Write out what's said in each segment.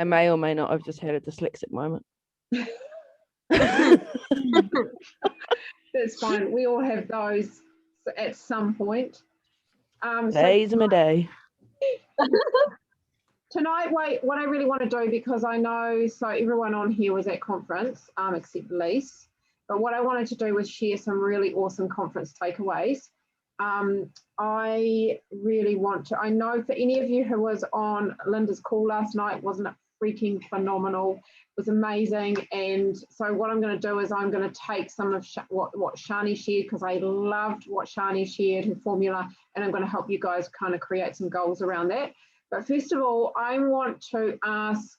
I may or may not have just had a dyslexic moment. That's fine. We all have those at some point. Days of my day. Tonight, what I really want to do, because I know, so everyone on here was at conference, except Lise, but what I wanted to do was share some really awesome conference takeaways. I really want to, I know for any of you who was on Linda's call last night, wasn't it freaking phenomenal? It was amazing. And so what I'm going to do is I'm going to take some of what Shani shared, because I loved what Shani shared, her formula, and I'm going to help you guys kind of create some goals around that. But first of all, I want to ask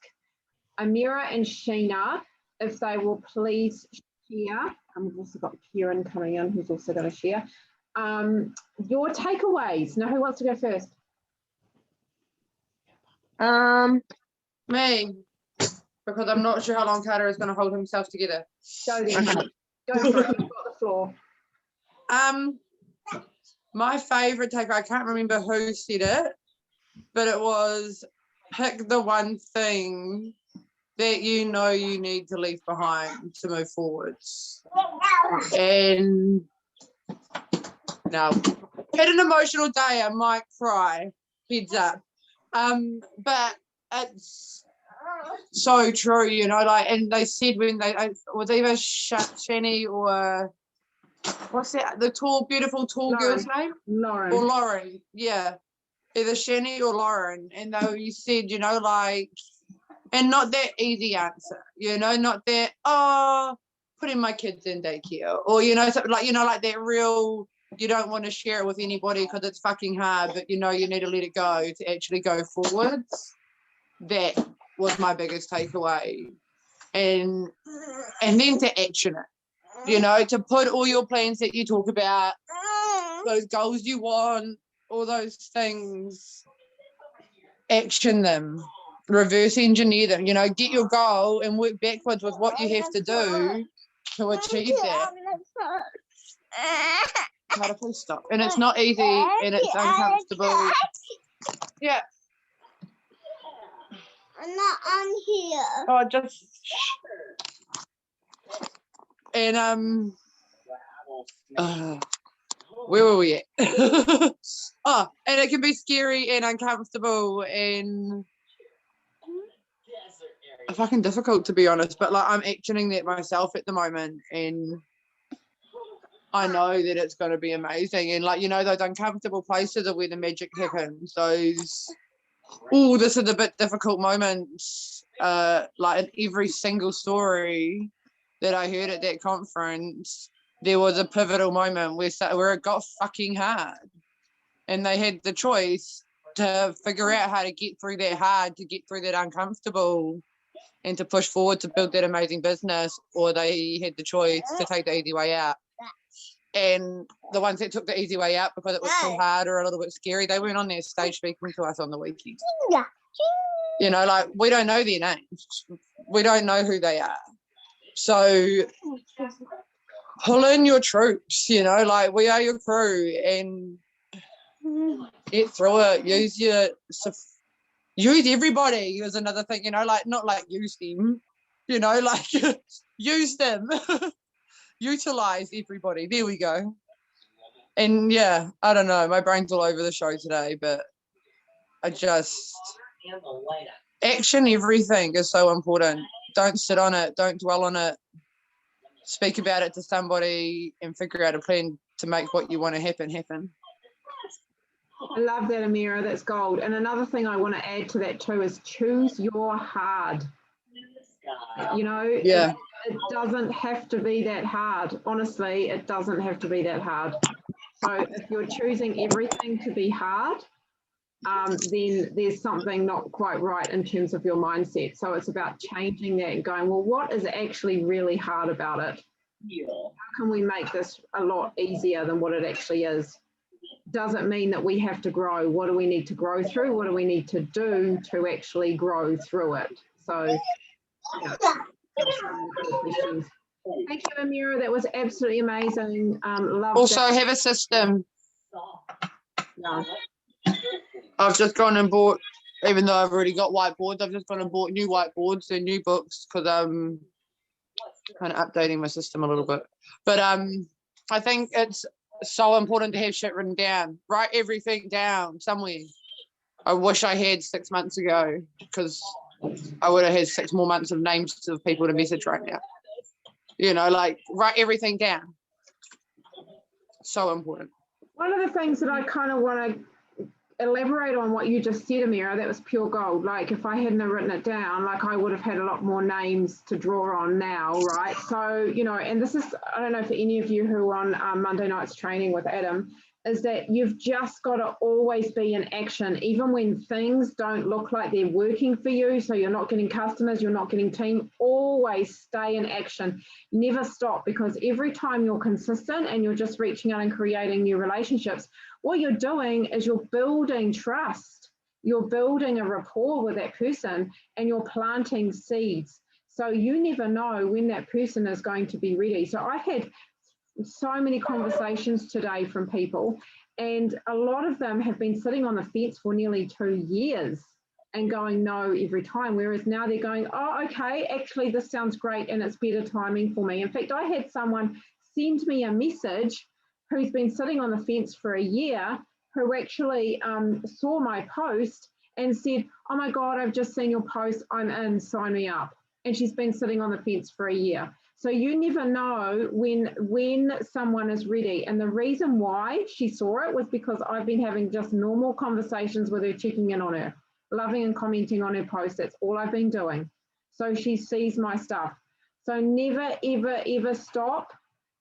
Amira and Sheena if they will please share. We've also got Kieran coming in, who's also going to share your takeaways. Now, who wants to go first? Me, because I'm not sure how long Carter is going to hold himself together. Go then. Go for it. You've got the floor. My favourite takeaway, I can't remember who said it, but it was pick the one thing that you know you need to leave behind to move forwards. And no, had an emotional day, I might cry, heads up. But it's so true, you know, like, and they said when it was either Shani or what's that, the tall, beautiful, tall girl's name? Lauren. Or Lauren, yeah. Either Shani or Lauren. And you said, you know, like, and not that easy answer, you know, not that, putting my kids in daycare, or, you know, something like, you know, like that real, you don't want to share it with anybody because it's fucking hard, but you know you need to let it go to actually go forwards. That was my biggest takeaway. And then to action it, you know, to put all your plans that you talk about, those goals you want, all those things, action them, reverse engineer them, you know, get your goal and work backwards with what you have to do to achieve that. Carter, please stop. And it's not easy and it's uncomfortable. Yeah. I'm not on here. Oh, just. And where were we at? Oh, and it can be scary and uncomfortable and fucking difficult, to be honest. But like, I'm actioning that myself at the moment, and I know that it's going to be amazing. And like, you know, those uncomfortable places are where the magic happens. Those, oh, this is a bit difficult moments. Like in every single story that I heard at that conference, there was a pivotal moment where it got fucking hard, and they had the choice to figure out how to get through that hard, to get through that uncomfortable, and to push forward to build that amazing business, or they had the choice to take the easy way out. And the ones that took the easy way out because it was too hard or a little bit scary, they weren't on their stage speaking to us on the weekend. You know, like, we don't know their names. We don't know who they are. So pull in your troops, you know, like, we are your crew, and get through it. Use everybody is another thing, you know, like, not like use them, you know, like use them. Utilize everybody. There we go. And yeah, I don't know, my brain's all over the show today, but I just, action everything is so important. Don't sit on it, don't dwell on it. Speak about it to somebody and figure out a plan to make what you want to happen. I love that, Amira. That's gold. And another thing I want to add to that too is choose your hard. You know, yeah. It doesn't have to be that hard. Honestly, it doesn't have to be that hard. So if you're choosing everything to be hard, then there's something not quite right in terms of your mindset. So it's about changing that and going, well, what is actually really hard about it? How can we make this a lot easier than what it actually is? Does it mean that we have to grow? What do we need to grow through? What do we need to do to actually grow through it? So, yeah. Thank you, Amira. That was absolutely amazing. Also, have a system. Yeah. I've just gone and bought Even though I've already got whiteboards, I've just gone and bought new whiteboards and new books because I'm kind of updating my system a little bit. But I think it's so important to have shit written down. Write everything down somewhere. I wish I had 6 months ago because I would have had 6 more months of names of people to message right now. You know, like write everything down. So important. One of the things that I kind of want to elaborate on what you just said, Amira, that was pure gold. Like if I hadn't have written it down, like I would have had a lot more names to draw on now, right? So, you know, and this is, I don't know for any of you who are on Monday night's training with Adam, is that you've just got to always be in action, even when things don't look like they're working for you. So you're not getting customers, you're not getting team, always stay in action. Never stop, because every time you're consistent and you're just reaching out and creating new relationships, what you're doing is you're building trust. You're building a rapport with that person and you're planting seeds. So you never know when that person is going to be ready. So I had so many conversations today from people, and a lot of them have been sitting on the fence for nearly 2 years and going no every time, whereas now they're going, oh, okay, actually this sounds great and it's better timing for me. In fact, I had someone send me a message who's been sitting on the fence for a year, who actually saw my post and said, oh my God, I've just seen your post, I'm in, sign me up. And she's been sitting on the fence for a year. So you never know when someone is ready. And the reason why she saw it was because I've been having just normal conversations with her, checking in on her, loving and commenting on her posts. That's all I've been doing. So she sees my stuff. So never, ever, ever stop.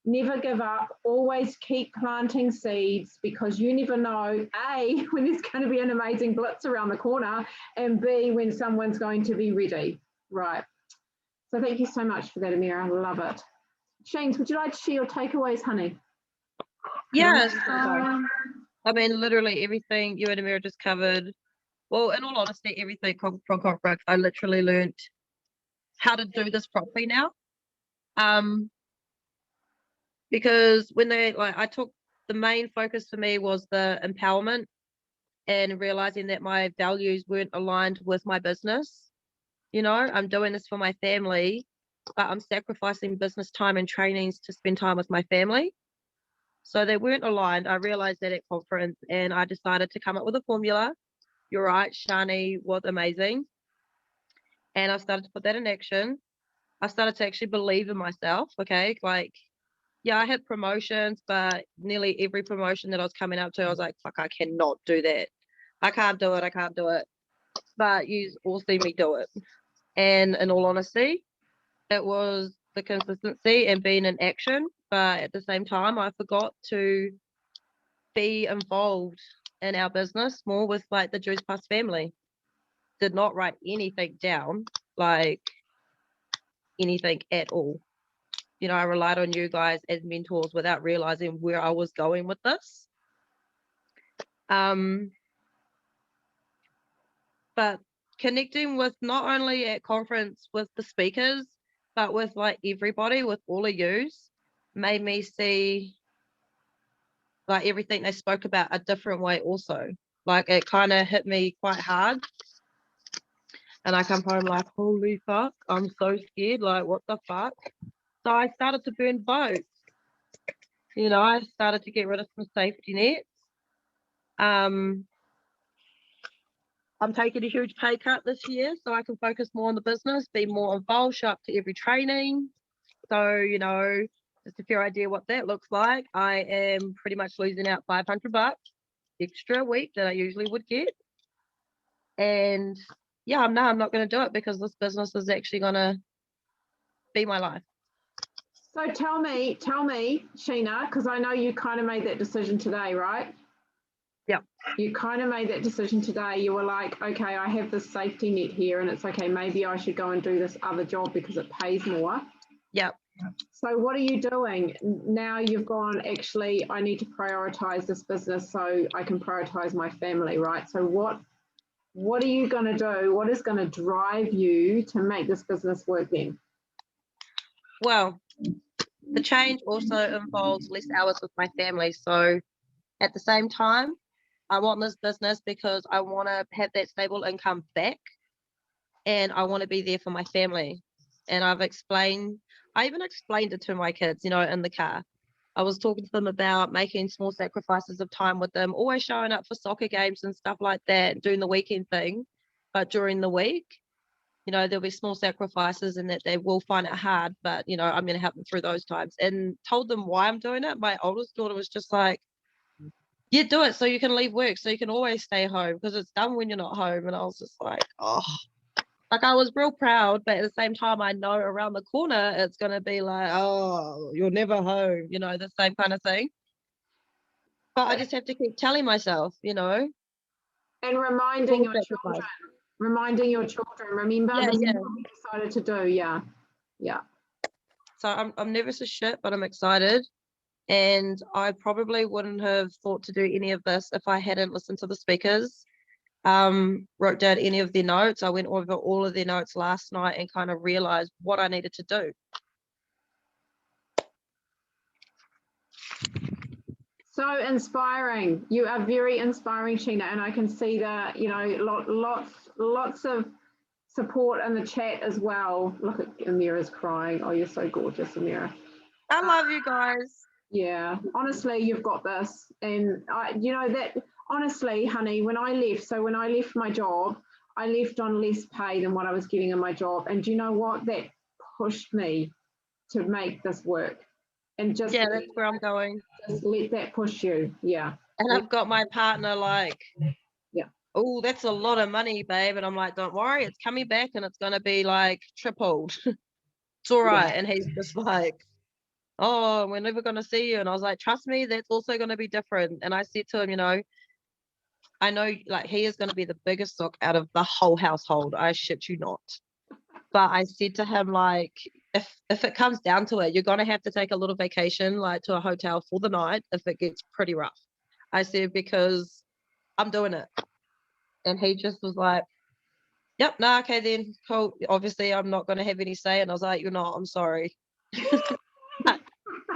Never give up. Always keep planting seeds, because you never know, A, when there's going to be an amazing blitz around the corner, and B, when someone's going to be ready. Right. So thank you so much for that, Amira. I love it. Shanes, would you like to share your takeaways, honey? Yes. I mean, literally everything you and Amira just covered. Well, in all honesty, everything from conference, I literally learned how to do this properly now. Because when I took, the main focus for me was the empowerment and realizing that my values weren't aligned with my business. You know, I'm doing this for my family, but I'm sacrificing business time and trainings to spend time with my family. So they weren't aligned. I realized that at conference, and I decided to come up with a formula. You're right, Shani was amazing. And I started to put that in action. I started to actually believe in myself, okay? Like, yeah, I had promotions, but nearly every promotion that I was coming up to, I was like, fuck, I cannot do that. I can't do it. But you all see me do it. And in all honesty, it was the consistency and being in action. But at the same time, I forgot to be involved in our business more with like the Juice Plus family. Did not write anything down, like anything at all. You know, I relied on you guys as mentors without realizing where I was going with this. But connecting with not only at conference with the speakers, but with like everybody, with all of yous, made me see like everything they spoke about a different way also. Like it kind of hit me quite hard. And I come home like, holy fuck, I'm so scared. Like, what the fuck? So I started to burn boats. You know, I started to get rid of some safety nets. I'm taking a huge pay cut this year so I can focus more on the business, be more involved, show up to every training. So, you know, just a fair idea what that looks like. I am pretty much losing out $500 extra a week that I usually would get. And yeah, I'm not going to do it because this business is actually going to be my life. So tell me, Sheena, because I know you kind of made that decision today, right? Yeah. You kind of made that decision today. You were like, okay, I have this safety net here and it's okay, maybe I should go and do this other job because it pays more. Yeah. So what are you doing? Now you've gone, actually, I need to prioritize this business so I can prioritize my family, right? So what are you going to do? What is going to drive you to make this business work then? Well, the change also involves less hours with my family. So at the same time, I want this business because I want to have that stable income back, and I want to be there for my family. And I even explained it to my kids, in the car. I was talking to them about making small sacrifices of time with them, always showing up for soccer games and stuff like that, doing the weekend thing. But during the week, there'll be small sacrifices and that they will find it hard, but, I'm going to help them through those times, and told them why I'm doing it. My oldest daughter was just like, yeah, do it so you can leave work, so you can always stay home because it's done when you're not home. And I was just like, oh, like I was real proud, but at the same time, I know around the corner, it's going to be like, oh, you're never home, the same kind of thing. But I just have to keep telling myself, And reminding full your sacrifice. children, remember Yeah, this is yeah. what we decided to do. Yeah. So I'm nervous as shit, but I'm excited. And I probably wouldn't have thought to do any of this if I hadn't listened to the speakers, wrote down any of their notes. I went over all of their notes last night and kind of realized what I needed to do. So inspiring. You are very inspiring, Sheena, and I can see that, lots of support in the chat as well. Look at Amira's crying. Oh, you're so gorgeous, Amira. I love you guys. Yeah, honestly, you've got this. And honestly, honey, when I left my job, I left on less pay than what I was getting in my job. And do you know what? That pushed me to make this work. And that's where I'm going. Just let that push you. Yeah. And I've got my partner like, yeah, oh, that's a lot of money, babe. And I'm like, don't worry, it's coming back and it's going to be like tripled. It's all right. Yeah. And he's just like, oh, we're never going to see you. And I was like, trust me, that's also going to be different. And I said to him, I know like he is going to be the biggest sock out of the whole household. I shit you not. But I said to him, like, if it comes down to it, you're going to have to take a little vacation, like to a hotel for the night if it gets pretty rough. I said, because I'm doing it. And he just was like, yep, nah, okay then, cool. Obviously, I'm not going to have any say. And I was like, you're not, I'm sorry. He's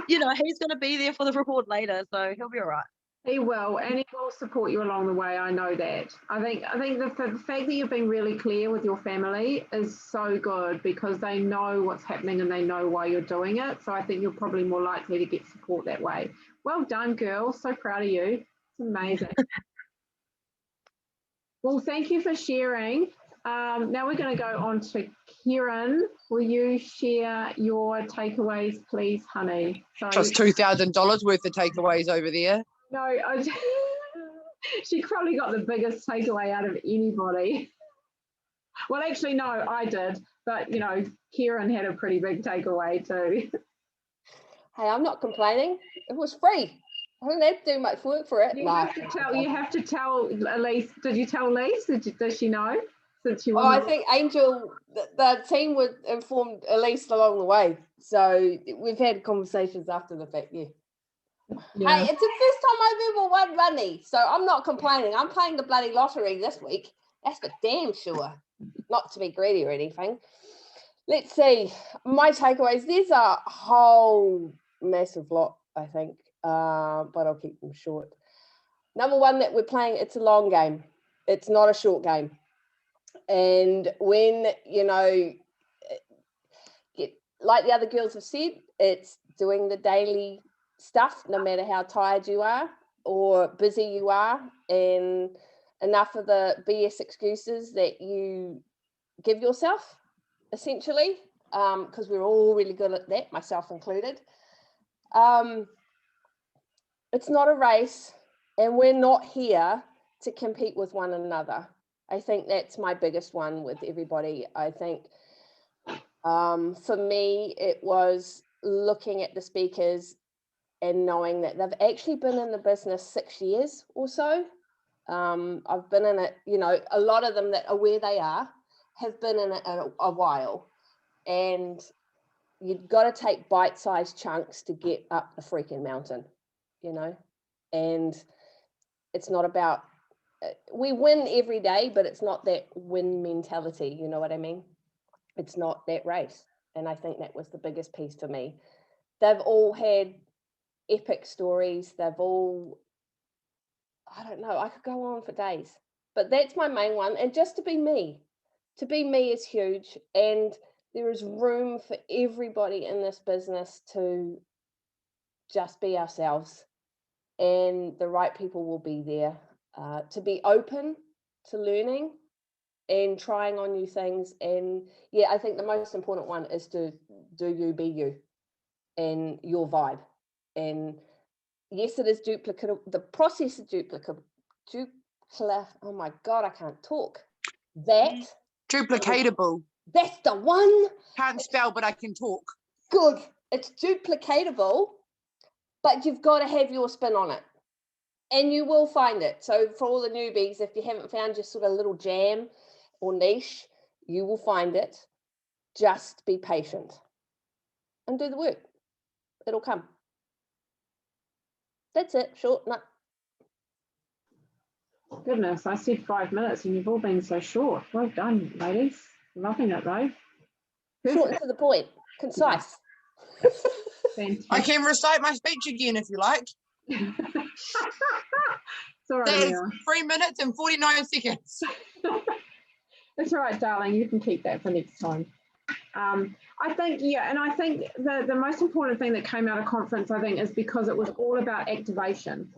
going to be there for the reward later, so he'll be all right. He will, and he will support you along the way. I know that. I think the fact that you've been really clear with your family is so good because they know what's happening and they know why you're doing it. So I think you're probably more likely to get support that way. Well done, girl. So proud of you. It's amazing. Well, thank you for sharing. Now we're going to go on to Kieran. Will you share your takeaways, please, honey? Just $2,000 worth of takeaways over there. No, she probably got the biggest takeaway out of anybody. Well, actually, no, I did. But, Kieran had a pretty big takeaway too. Hey, I'm not complaining. It was free. I didn't have to do much work for it. You have to tell Elise. Did you tell Elise? Does she know? Since she I think Angel, the team were informed Elise along the way. So we've had conversations after the fact, yeah. Hey, it's the first time I've ever won money, so I'm not complaining. I'm playing the bloody lottery this week. That's for damn sure. Not to be greedy or anything. Let's see. My takeaways. There's a whole massive lot, I think, but I'll keep them short. Number one, that we're playing, it's a long game. It's not a short game. And when, like the other girls have said, it's doing the daily stuff, no matter how tired you are or busy you are, and enough of the BS excuses that you give yourself, essentially, because we're all really good at that, myself included. It's not a race, and we're not here to compete with one another. I think that's my biggest one with everybody. I think for me, it was looking at the speakers and knowing that they've actually been in the business 6 years or so. I've been in it, a lot of them that are where they are have been in it a while. And you've got to take bite-sized chunks to get up the freaking mountain, and it's not about, we win every day, but it's not that win mentality, you know what I mean? It's not that race. And I think that was the biggest piece for me. They've all had epic stories. They've all I don't know, I could go on for days, but that's my main one. And just to be me is huge. And there is room for everybody in this business to just be ourselves, and the right people will be there, to be open to learning and trying on new things. And yeah, I think the most important one is to do you, be you, and your vibe. And yes, it is duplicatable. The process is duplicable. Oh my God, I can't talk. Duplicatable. That's the one. Can't spell, but I can talk. Good. It's duplicatable, but you've got to have your spin on it. And you will find it. So for all the newbies, if you haven't found your sort of little jam or niche, you will find it. Just be patient and do the work. It'll come. That's it. Short. No. Goodness, I said 5 minutes and you've all been so short. Well done, ladies. Loving it though. Short and to the point. Concise. Fantastic. I can recite my speech again if you like. It's all right, That is Amira. 3 minutes and 49 seconds. It's all right, darling. You can keep that for next time. I think, yeah, and I think the most important thing that came out of conference, I think, is because it was all about activation.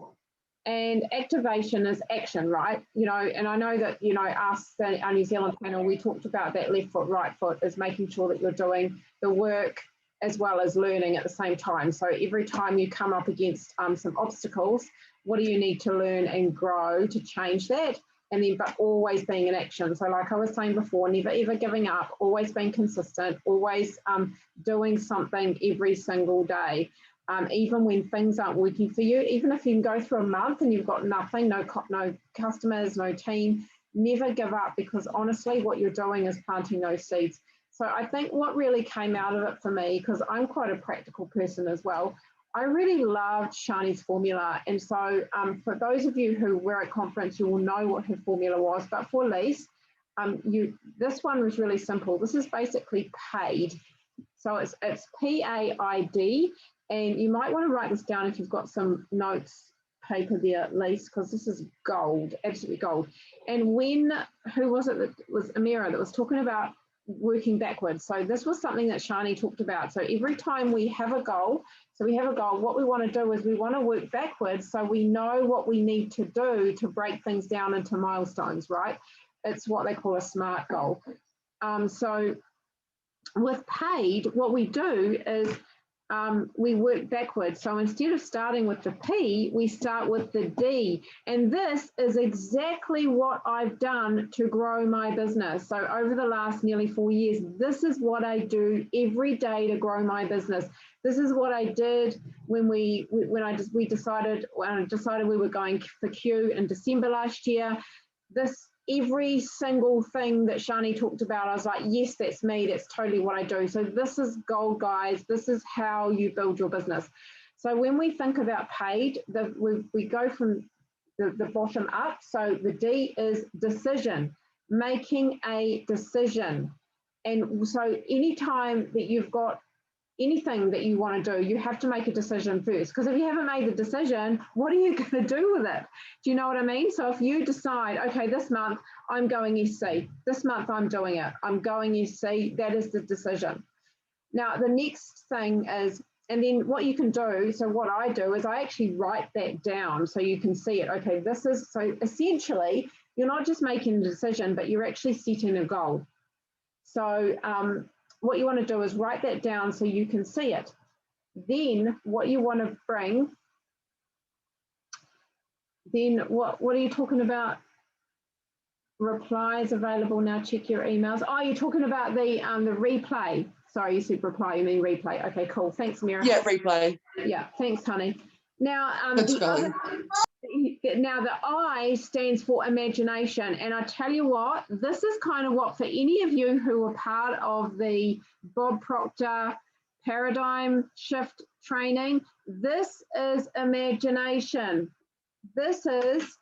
And activation is action, right? You know, and I know that, you know, us, our New Zealand panel, we talked about that left foot, right foot is making sure that you're doing the work as well as learning at the same time. So every time you come up against some obstacles, what do you need to learn and grow to change that? And then, but always being in action. So like I was saying before, never ever giving up, always being consistent, always doing something every single day. Even when things aren't working for you, even if you can go through a month and you've got nothing, no customers, no team, never give up, because honestly, what you're doing is planting those seeds. So I think what really came out of it for me, because I'm quite a practical person as well, I really loved Shani's formula. And so for those of you who were at conference, you will know what her formula was. But for Lise, this one was really simple. This is basically PAID. So it's PAID. And you might want to write this down if you've got some notes paper there, at least, because this is gold, absolutely gold. And who was it that was Amira that was talking about working backwards? So this was something that Shani talked about. So every time we have a goal, what we want to do is we want to work backwards so we know what we need to do to break things down into milestones, right? It's what they call a SMART goal. So with PAID, what we do is we work backwards. So instead of starting with the P, we start with the D. And this is exactly what I've done to grow my business. So over the last nearly 4 years, this is what I do every day to grow my business. This is what I did when I decided we were going for Q in December last year. Every single thing that Shani talked about, I was like, yes, that's me. That's totally what I do. So this is gold, guys. This is how you build your business. So when we think about PAID, we go from the bottom up. So the D is decision, making a decision. And so anytime that you've got anything that you want to do, you have to make a decision first, because if you haven't made the decision, what are you going to do with it? Do you know what I mean? So if you decide, okay, this month I'm going SC, this month I'm doing it, I'm going SC, that is the decision. Now the next thing is, and then what you can do, so what I do is I actually write that down so you can see it. Okay, this is, so essentially you're not just making a decision, but you're actually setting a goal. So what you want to do is write that down so you can see it. Then what you want to bring, then what are you talking about? Replies available now, check your emails. Oh, you're talking about the replay. Sorry, you said reply, you mean replay. Okay, cool. Thanks, Mira. Yeah, replay. Yeah, thanks, honey. Now, now the I stands for imagination. And I tell you what, this is kind of what, for any of you who are part of the Bob Proctor paradigm shift training, this is imagination. This is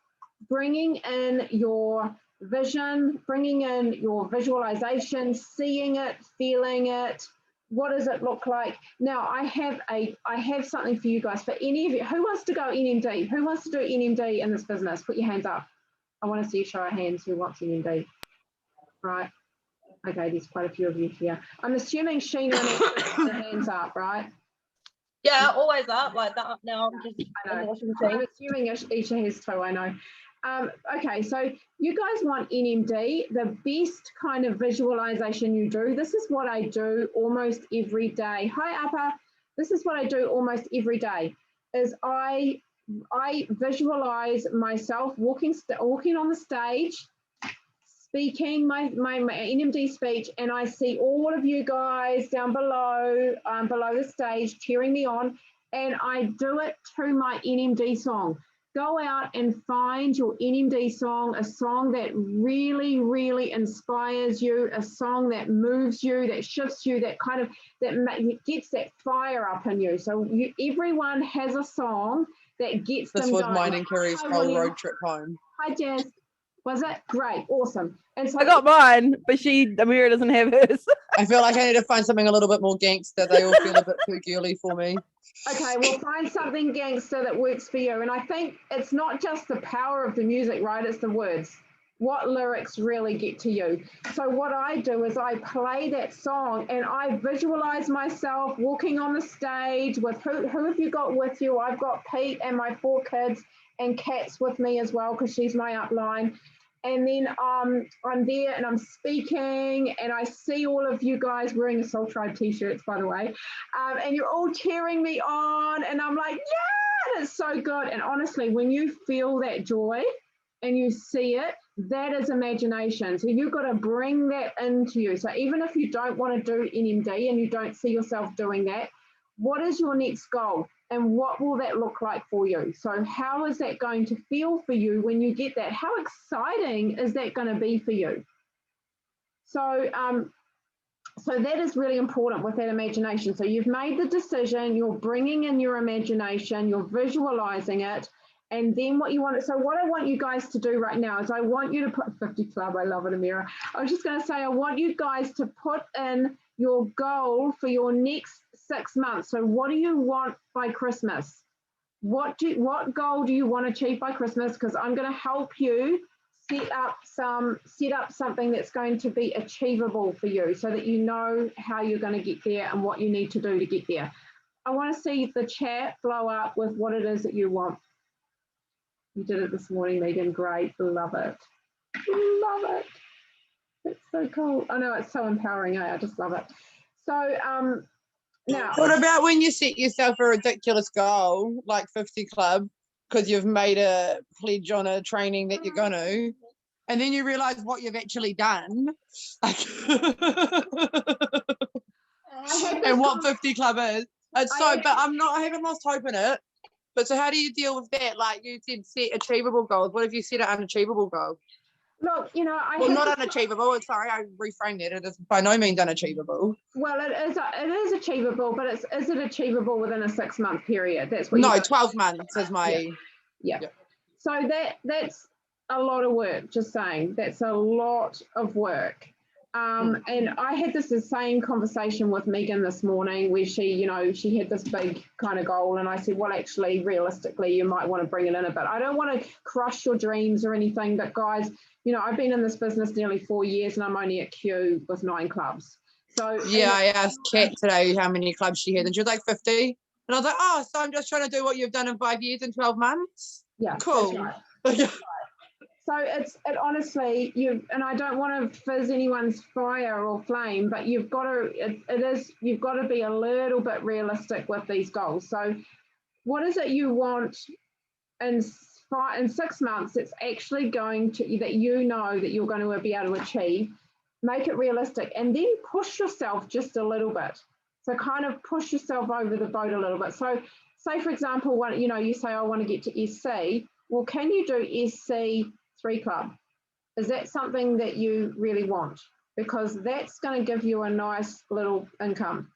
bringing in your vision, bringing in your visualization, seeing it, feeling it, what does it look like? Now I have something for you guys. For any of you, who wants to go NMD? Who wants to do NMD in this business? Put your hands up. I want to see you show of hands who wants NMD. Right. Okay, there's quite a few of you here. I'm assuming Sheena and put their hands up, right? Yeah, always up like that. Now I'm just I know. in the washing I'm machine. assuming Isha has too, I know. Okay, so you guys want NMD, the best kind of visualization you do. This is what I do almost every day. Hi, Appa. This is what I do almost every day, is I visualize myself walking on the stage, speaking my NMD speech, and I see all of you guys down below the stage cheering me on, and I do it to my NMD song. Go out and find your NMD song, a song that really, really inspires you, a song that moves you, that shifts you, that gets that fire up in you. So everyone has a song that gets them This was going. mine and Kerry's Hi, whole William. road trip home. Hi, Jazz. Was it? Great. Awesome. And so I got mine, but Amira doesn't have hers. I feel like I need to find something a little bit more gangster. They all feel a bit too girly for me. okay, we'll find something gangster that works for you. And I think it's not just the power of the music, right? It's the words. What lyrics really get to you? So what I do is I play that song and I visualize myself walking on the stage with who have you got with you? I've got Pete and my 4 kids and Kat's with me as well because she's my upline. And then I'm there and I'm speaking and I see all of you guys wearing the Soul Tribe t-shirts, by the way, and you're all cheering me on and I'm like, yeah, it's so good. And honestly, when you feel that joy and you see it, that is imagination. So you've got to bring that into you. So even if you don't want to do NMD and you don't see yourself doing that, what is your next goal? And what will that look like for you? So how is that going to feel for you when you get that? How exciting is that going to be for you? So, so that is really important with that imagination. So you've made the decision, you're bringing in your imagination, you're visualizing it, and then what you want. So what I want you guys to do right now is I want you to put 50 Club. I love it, Amira. I was just going to say, I want you guys to put in your goal for your next 6 months. So what do you want by Christmas? What goal do you want to achieve by Christmas? Because I'm going to help you set up something that's going to be achievable for you so that you know how you're going to get there and what you need to do to get there. I want to see the chat blow up with what it is that you want. You did it this morning, Megan. Great. Love it. Love it. It's so cool. I know it's so empowering. I just love it. So now. What about when you set yourself a ridiculous goal, like 50 Club, because you've made a pledge on a training that you're going to, and then you realise what you've actually done, and what 50 Club is. But I haven't lost hope in it. But so how do you deal with that? Like you said, set achievable goals. What if you set an unachievable goal? Look, you know, not unachievable. Sorry, I reframed it. It is by no means unachievable. Well, it is achievable, but is it achievable within a 6 month period? That's what. No, 12 months is my. Yeah. So that's a lot of work. Just saying, that's a lot of work. And I had the same conversation with Megan this morning where she had this big kind of goal and I said, well, actually, realistically, you might want to bring it in a bit. I don't want to crush your dreams or anything, but guys, you know, I've been in this business nearly 4 years and I'm only at Q with 9 clubs. So yeah, I asked Kat today how many clubs she had and she was like 50. And I was like, oh, so I'm just trying to do what you've done in 5 years in 12 months? Yeah, cool. That's right. So it honestly, and I don't want to fizz anyone's fire or flame, but you've got to be a little bit realistic with these goals. So what is it you want in 6 months that's actually going to, that you know that you're going to be able to achieve? Make it realistic and then push yourself just a little bit. So kind of push yourself over the boat a little bit. So say, for example, you say, I want to get to SC. Well, can you do SC 3 Club? Is that something that you really want? Because that's going to give you a nice little income.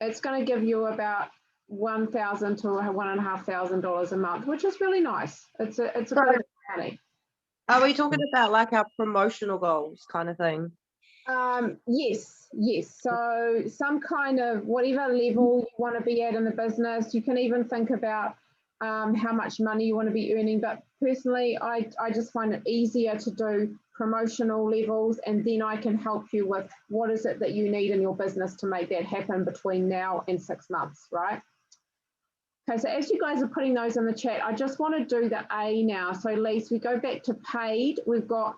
It's going to give you about $1,000 to $1,500 a month, which is really nice. It's a bit of money. Are we talking about like our promotional goals kind of thing? Yes. So some kind of whatever level you want to be at in the business. You can even think about how much money you want to be earning. But personally, I just find it easier to do promotional levels, and then I can help you with what is it that you need in your business to make that happen between now and 6 months, right? Okay, so as you guys are putting those in the chat, I just want to do the A now. So Lise, we go back to paid. We've got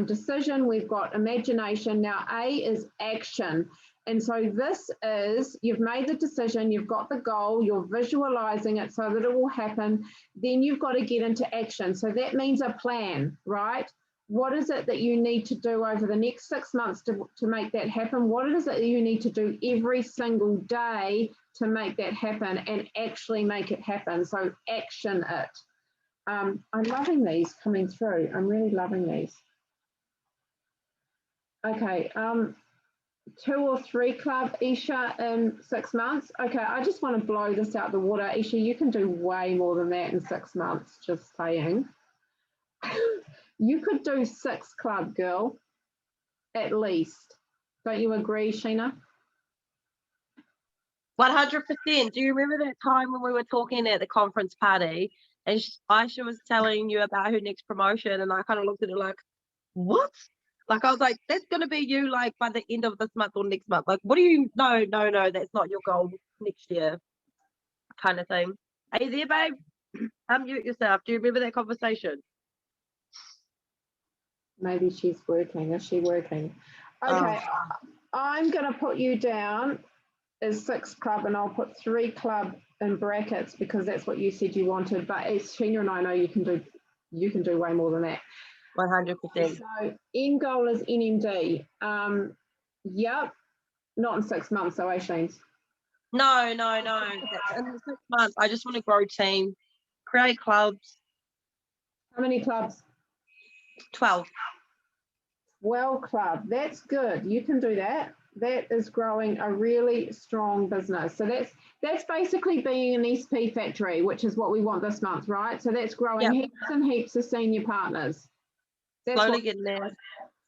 decision, we've got imagination. Now A is action. And so this is, you've made the decision, you've got the goal, you're visualizing it so that it will happen. Then you've got to get into action. So that means a plan, right? What is it that you need to do over the next 6 months to make that happen? What is it that you need to do every single day to make that happen and actually make it happen? So action it. I'm loving these coming through. I'm really loving these. Okay, 2 or 3 club, Isha, in 6 months. Okay, I just want to blow this out the water. Isha, you can do way more than that in 6 months, just saying. You could do 6 club, girl, at least. Don't you agree, Sheena? 100%. Do you remember that time when we were talking at the conference party and Aisha was telling you about her next promotion, and I kind of looked at her like, what? Like, I was like, that's going to be you like by the end of this month or next month. Like, what do you, no, that's not your goal next year kind of thing. Are you there, babe? Unmute yourself. Do you remember that conversation? Maybe she's working. Is she working? Okay, I'm going to put you down as 6 club, and I'll put 3 club in brackets because that's what you said you wanted. But as Sheena and I know, you can do way more than that. 100%. So end goal is NMD. Yep, not in 6 months, though, Sheens. No. In 6 months, I just want to grow team, create clubs. How many clubs? 12. Well, club, that's good. You can do that. That is growing a really strong business. So that's basically being an SP factory, which is what we want this month, right? So that's growing heaps and heaps of senior partners. That's slowly getting there.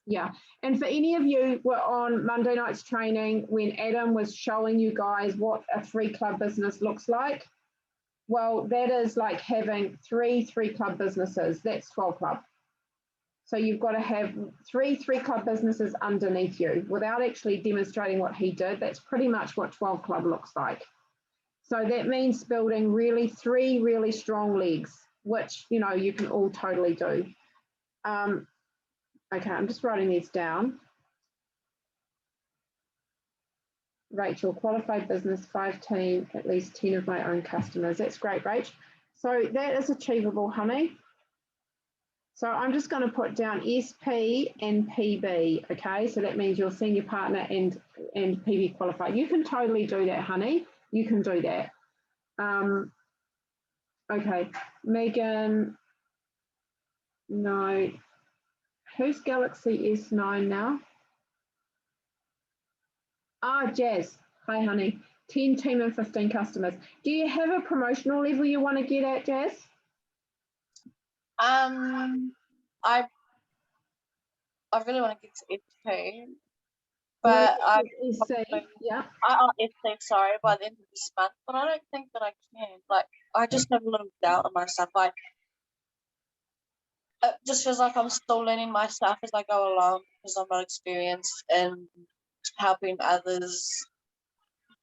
Yeah. And for any of you who were on Monday night's training when Adam was showing you guys what a 3 club business looks like, well, that is like having 3 club businesses. That's 12 club. So you've got to have 3 club businesses underneath you without actually demonstrating what he did. That's pretty much what 12 club looks like. So that means building 3 really strong legs, which, you know, you can all totally do. Okay, I'm just writing these down. Rachel, qualified business, 5 team, at least 10 of my own customers. That's great, Rach. So that is achievable, honey. So I'm just going to put down SP and PB, okay? So that means your senior partner and PB qualified. You can totally do that, honey. You can do that. Okay, Megan, no. Who's Galaxy S9 now? Jazz. Hi, honey. 10 team and 15 customers. Do you have a promotional level you want to get at, Jazz? I really want to get to FP, but I FP, sorry, by the end of this month, but I don't think that I can. Like, I just have a little doubt on myself. Like, it just feels like I'm still learning myself as I go along because I'm not experienced in helping others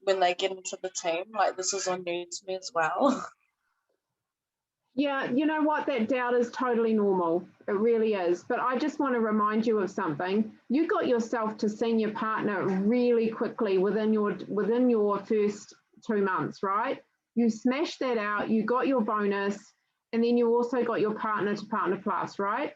when they get into the team. Like, this is all new to me as well. Yeah, you know what? That doubt is totally normal. It really is. But I just want to remind you of something. You got yourself to senior partner really quickly within your first 2 months, right? You smashed that out. You got your bonus, and then you also got your partner to partner plus, right?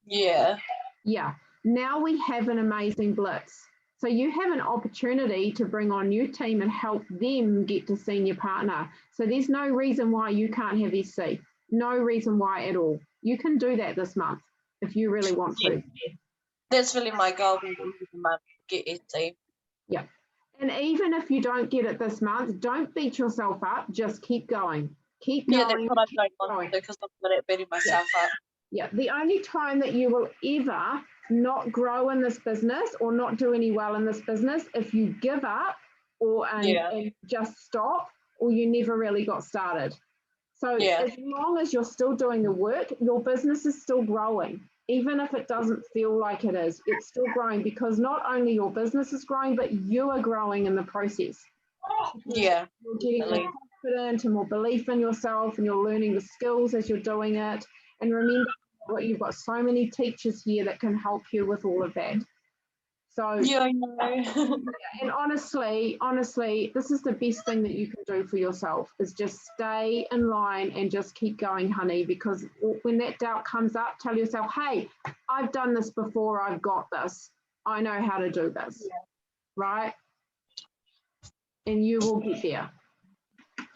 Yeah. Yeah. Now we have an amazing blitz. So you have an opportunity to bring on your team and help them get to senior partner. So there's no reason why you can't have SC. No reason why at all. You can do that this month if you really want to. That's really my goal, get SC. Yeah. And even if you don't get it this month, don't beat yourself up. Just keep going. Keep going. Yeah, that's what I don't want to do because I'm good at beating myself up. Yeah. The only time that you will ever not grow in this business or not do any well in this business if you give up and just stop, or you never really got started. So as long as you're still doing the work, your business is still growing. Even if it doesn't feel like it is, it's still growing, because not only your business is growing, but you are growing in the process. Yeah. You're getting more confident and more belief in yourself, and you're learning the skills as you're doing it. And remember, you've got so many teachers here that can help you with all of that. So Yeah, I know. and honestly, this is the best thing that you can do for yourself, is just stay in line and just keep going, honey, because when that doubt comes up, tell yourself, hey, I've done this before, I've got this. I know how to do this, right? And you will get there.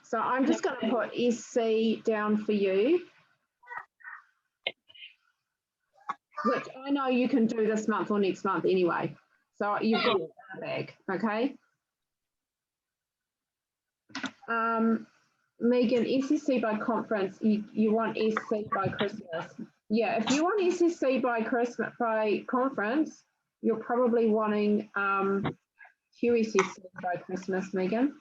So I'm just going to put SC down for you, which I know you can do this month or next month anyway. So you've got a bag, okay? Megan, SSC by conference, you want SC by Christmas. Yeah, if you want SSC by Christmas, by conference, you're probably wanting QSSC by Christmas, Megan.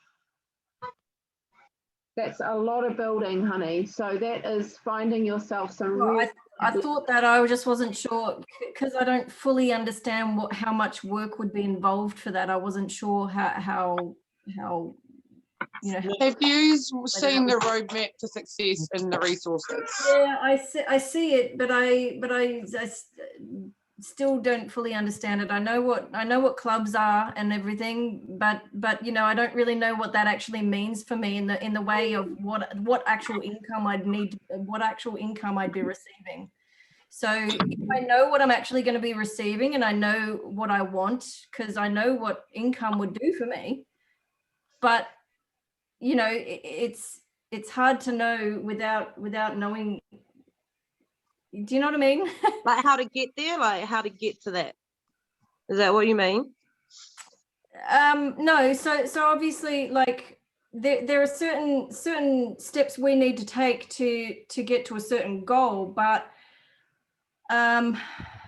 That's a lot of building, honey. So that is finding yourself some real... I thought that, I just wasn't sure, because I don't fully understand how much work would be involved for that. I wasn't sure how you know. Have you seen the roadmap to success in the resources? Yeah, I see it, but I still don't fully understand it. I know what clubs are and everything, but you know, I don't really know what that actually means for me in the way of what actual income I'd need, what actual income I'd be receiving. So if I know what I'm actually going to be receiving, and I know what I want, because I know what income would do for me, but you know, it's hard to know without knowing. Do you know what I mean? Like how to get there, like how to get to that. Is that what you mean? No, so obviously, like there are certain steps we need to take to get to a certain goal, but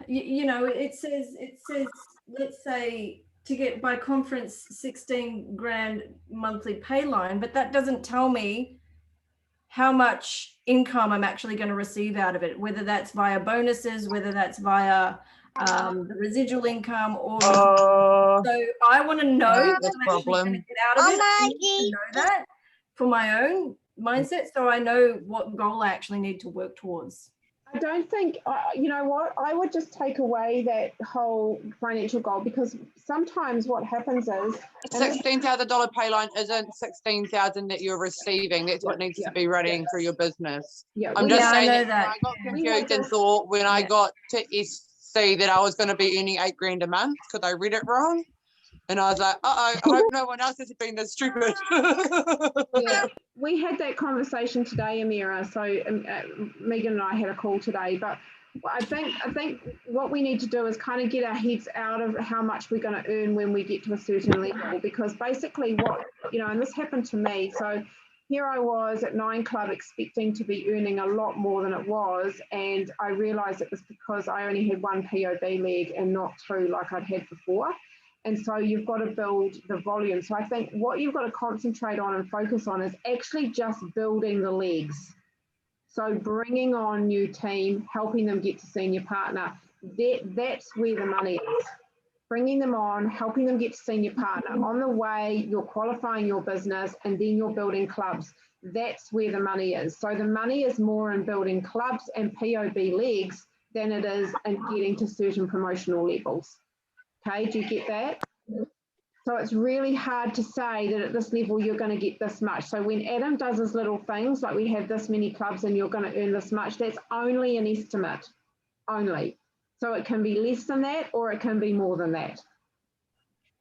you know, it says let's say to get by conference 16 grand monthly pay line, but that doesn't tell me how much income I'm actually going to receive out of it, whether that's via bonuses, whether that's via the residual income, or so I want to know what I'm actually going to get out of it. I need to know that for my own mindset, so I know what goal I actually need to work towards. I don't think, you know what, I would just take away that whole financial goal, because sometimes what happens is $16,000 pay line isn't $16,000 that you're receiving. That's what needs to be running through your business. Yeah, I'm just saying I know that I got confused and thought when I got to SC that I was going to be earning $8 grand a month because I read it wrong. And I was like, I hope no one else has been this stupid. yeah, we had that conversation today, Amira. So Megan and I had a call today, but I think what we need to do is kind of get our heads out of how much we're going to earn when we get to a certain level, because basically what, you know, and this happened to me. So here I was at 9 Club expecting to be earning a lot more than it was, and I realised it was because I only had 1 POB leg and not 2 like I'd had before. And so you've got to build the volume. So I think what you've got to concentrate on and focus on is actually just building the legs. So bringing on new team, helping them get to senior partner, that's where the money is. Bringing them on, helping them get to senior partner. On the way, you're qualifying your business, and then you're building clubs. That's where the money is. So the money is more in building clubs and POB legs than it is in getting to certain promotional levels. Okay, do you get that? So it's really hard to say that at this level you're going to get this much. So when Adam does his little things, like we have this many clubs and you're going to earn this much, that's only an estimate, only. So it can be less than that or it can be more than that.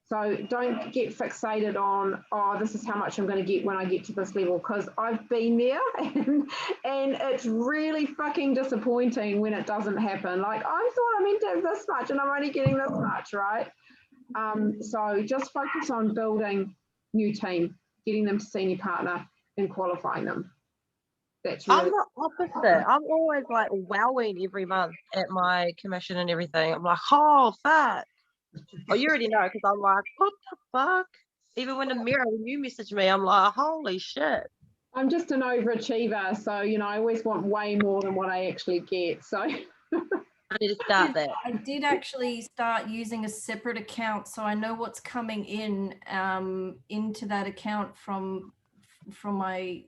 So don't get fixated on, oh, this is how much I'm going to get when I get to this level, because I've been there and it's really fucking disappointing when it doesn't happen. Like, I thought I meant to have this much and I'm only getting this much, right? So just focus on building new team, getting them to senior partner and qualifying them. That's I'm really the opposite. I'm always like wowing every month at my commission and everything. I'm like, oh fuck. Oh, you already know, because I'm like, what the fuck? Even when you message me, I'm like, holy shit. I'm just an overachiever, so I always want way more than what I actually get. So I need to start that. I did actually start using a separate account, so I know what's coming in into that account from my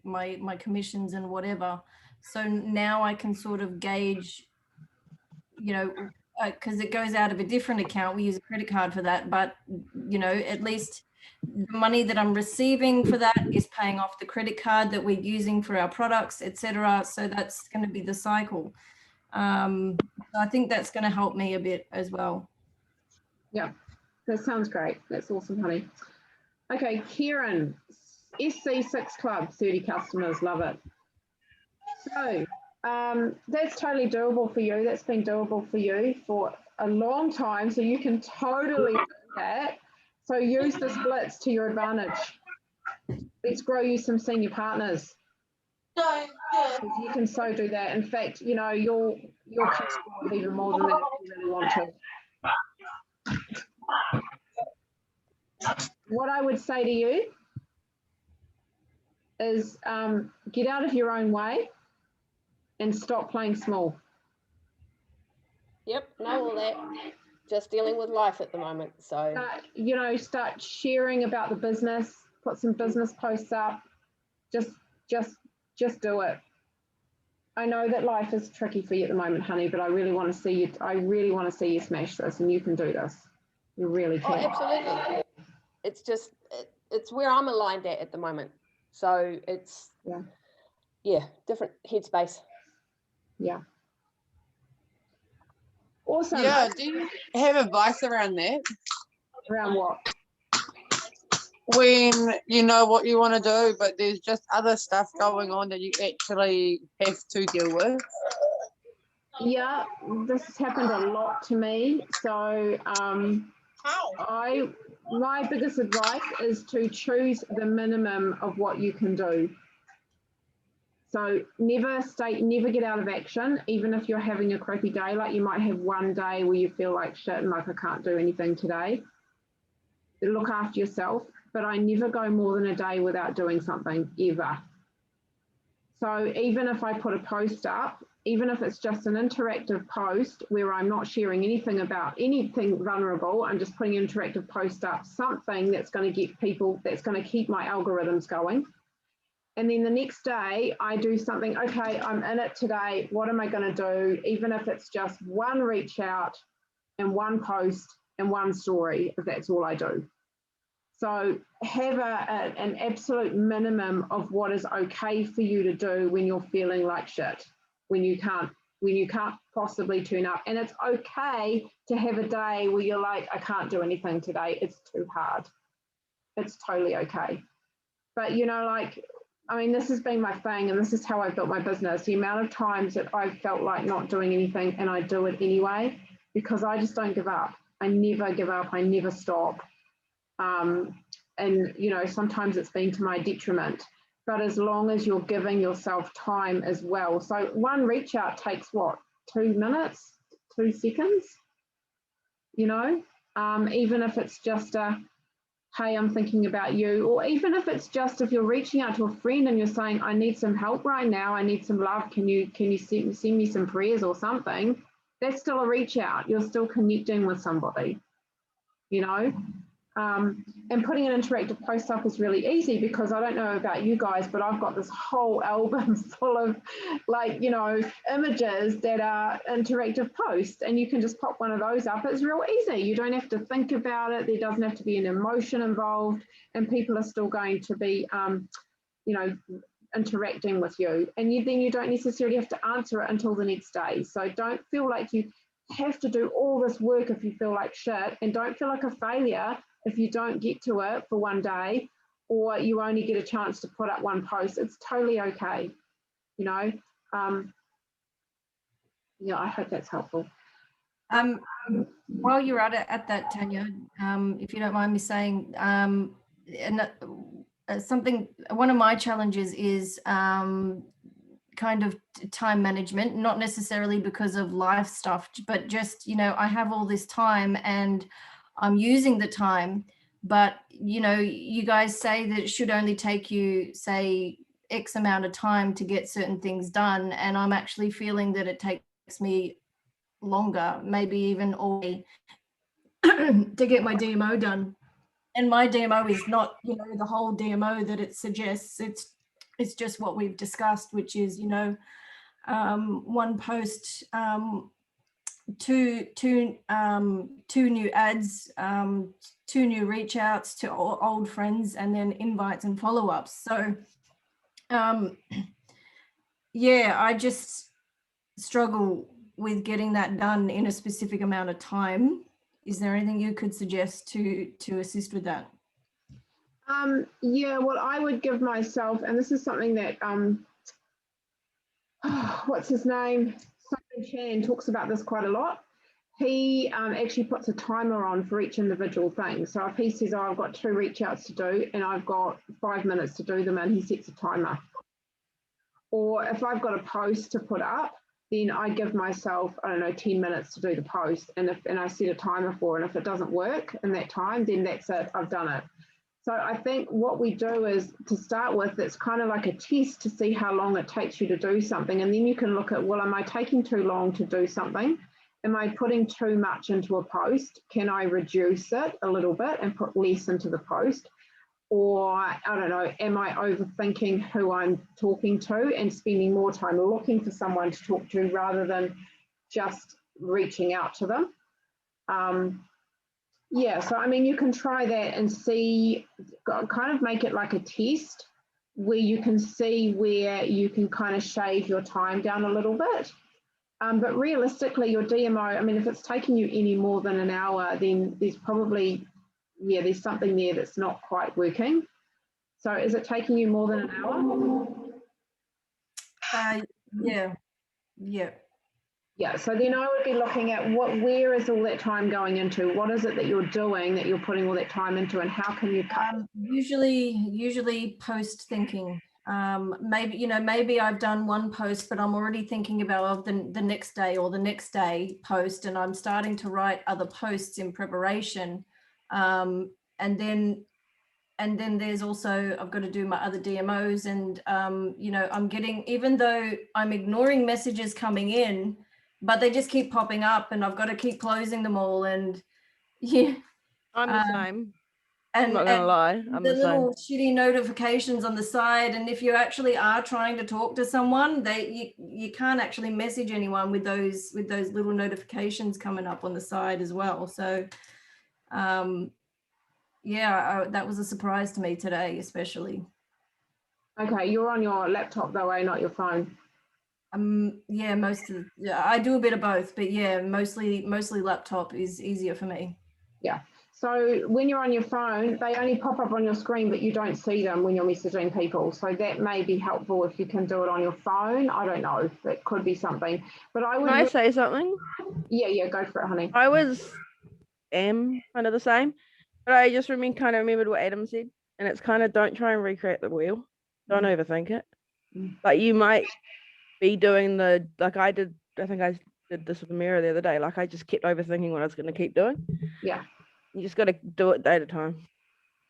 commissions and whatever. So now I can sort of gauge, because it goes out of a different account. We use a credit card for that, but at least the money that I'm receiving for that is paying off the credit card that we're using for our products, etc. So that's going to be the cycle. So I think that's going to help me a bit as well. yeah, that sounds great. That's awesome, honey. Okay, Kieran, SC6 Club, 30 customers, love it. So that's totally doable for you. That's been doable for you for a long time. So you can totally do that. So use the splits to your advantage. Let's grow you some senior partners. You can so do that. In fact, you'll capable of even more than that if you really want to. What I would say to you is get out of your own way and stop playing small. Yep, know all that. Just dealing with life at the moment. So start sharing about the business, put some business posts up. Just do it. I know that life is tricky for you at the moment, honey, but I really want to see you smash this, and you can do this. You really can. Oh, absolutely. It's just it's where I'm aligned at the moment. So it's different headspace. Yeah. Awesome. Yeah, do you have advice around that? Around what? When you know what you want to do, but there's just other stuff going on that you actually have to deal with. Yeah, this has happened a lot to me. So my biggest advice is to choose the minimum of what you can do. So never get out of action, even if you're having a crappy day. Like you might have one day where you feel like shit and like I can't do anything today. Look after yourself, but I never go more than a day without doing something, ever. So even if I put a post up, even if it's just an interactive post where I'm not sharing anything about anything vulnerable, I'm just putting an interactive post up, something that's going to get people, that's going to keep my algorithms going. And then the next day I do something, okay, I'm in it today. What am I going to do? Even if it's just one reach out and one post and one story, if that's all I do. So have an absolute minimum of what is okay for you to do when you're feeling like shit, when you can't possibly turn up. And it's okay to have a day where you're like, I can't do anything today. It's too hard. It's totally okay. But this has been my thing, and this is how I built my business. The amount of times that I've felt like not doing anything and I do it anyway, because I just don't give up. I never give up. I never stop. And sometimes it's been to my detriment, but as long as you're giving yourself time as well. So one reach out takes what, 2 minutes, 2 seconds, even if it's just a, hey, I'm thinking about you, or even if it's just, if you're reaching out to a friend and you're saying, I need some help right now, I need some love, can you send me some prayers or something, that's still a reach out. You're still connecting with somebody, and putting an interactive post up is really easy, because I don't know about you guys, but I've got this whole album full of images that are interactive posts, and you can just pop one of those up. It's real easy. You don't have to think about it. There doesn't have to be an emotion involved, and people are still going to be, interacting with you. And then you don't necessarily have to answer it until the next day. So don't feel like you have to do all this work if you feel like shit, and don't feel like a failure if you don't get to it for one day, or you only get a chance to put up one post. It's totally okay, I hope that's helpful. While you're at that, Tanya, if you don't mind me saying, one of my challenges is kind of time management, not necessarily because of life stuff, but just, you know, I have all this time and I'm using the time, but, you know, you guys say that it should only take you, say, X amount of time to get certain things done. And I'm actually feeling that it takes me longer, maybe even all day to get my DMO done. And my DMO is not, you know, the whole DMO that it suggests. It's just what we've discussed, which is, you know, one post, two new ads, two new reach outs to old friends, and then invites and follow-ups. So yeah, I just struggle with getting that done in a specific amount of time. Is there anything you could suggest to assist with that? Yeah, well, I would give myself, and this is something that what's his name? Simon Chan talks about this quite a lot. He actually puts a timer on for each individual thing. So if he says, oh, I've got 2 reach outs to do and I've got 5 minutes to do them, and he sets a timer. Or if I've got a post to put up, then I give myself, I don't know, 10 minutes to do the post, and I set a timer for it. And if it doesn't work in that time, then that's it, I've done it. So I think what we do is, to start with, it's kind of like a test to see how long it takes you to do something. And then you can look at, well, am I taking too long to do something? Am I putting too much into a post? Can I reduce it a little bit and put less into the post? Or, I don't know, am I overthinking who I'm talking to and spending more time looking for someone to talk to rather than just reaching out to them? Yeah, so I mean, you can try that and see, kind of make it like a test where you can see where you can kind of shave your time down a little bit. But realistically, your DMO, I mean, if it's taking you any more than an hour, then there's probably, yeah, there's something there that's not quite working. So is it taking you more than an hour? Yeah. Yeah, so then I would be looking at where is all that time going into? What is it that you're doing that you're putting all that time into, and how can you cut? Usually post thinking. Maybe, you know, maybe I've done one post, but I'm already thinking about the next day or the next day post, and I'm starting to write other posts in preparation. And then there's also, I've got to do my other DMOs, and you know, I'm getting, even though I'm ignoring messages coming in, but they just keep popping up, and I've got to keep closing them all. And yeah, I'm the same. and I'm not gonna lie. I'm the the same. little shitty notifications on the side. And if you actually are trying to talk to someone, you can't actually message anyone with those little notifications coming up on the side as well. So yeah, that was a surprise to me today, especially. Okay, you're on your laptop though, not your phone. Yeah, I do a bit of both, but yeah, mostly laptop is easier for me. Yeah. So when you're on your phone, they only pop up on your screen, but you don't see them when you're messaging people. So that may be helpful if you can do it on your phone. I don't know. That could be something. But I would. Can I say something? Yeah, go for it, honey. I am kind of the same, but I just remembered what Adam said, and it's kind of, don't try and recreate the wheel. Don't overthink it. Like, you might be doing like I did. I think I did this with the mirror the other day. Like, I just kept overthinking what I was going to keep doing. Yeah. You just got to do it day at a time.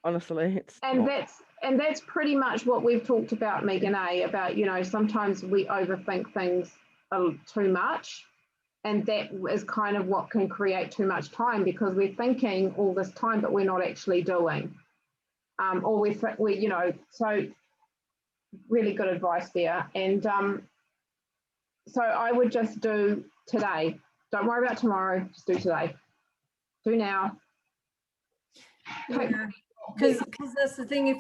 Honestly, that's pretty much what we've talked about, Megan, about, you know, sometimes we overthink things too much, and that is kind of what can create too much time, because we're thinking all this time, but we're not actually doing. Or we you know, so really good advice there. And so I would just do today. Don't worry about tomorrow. Just do today. Do now. Because that's the thing.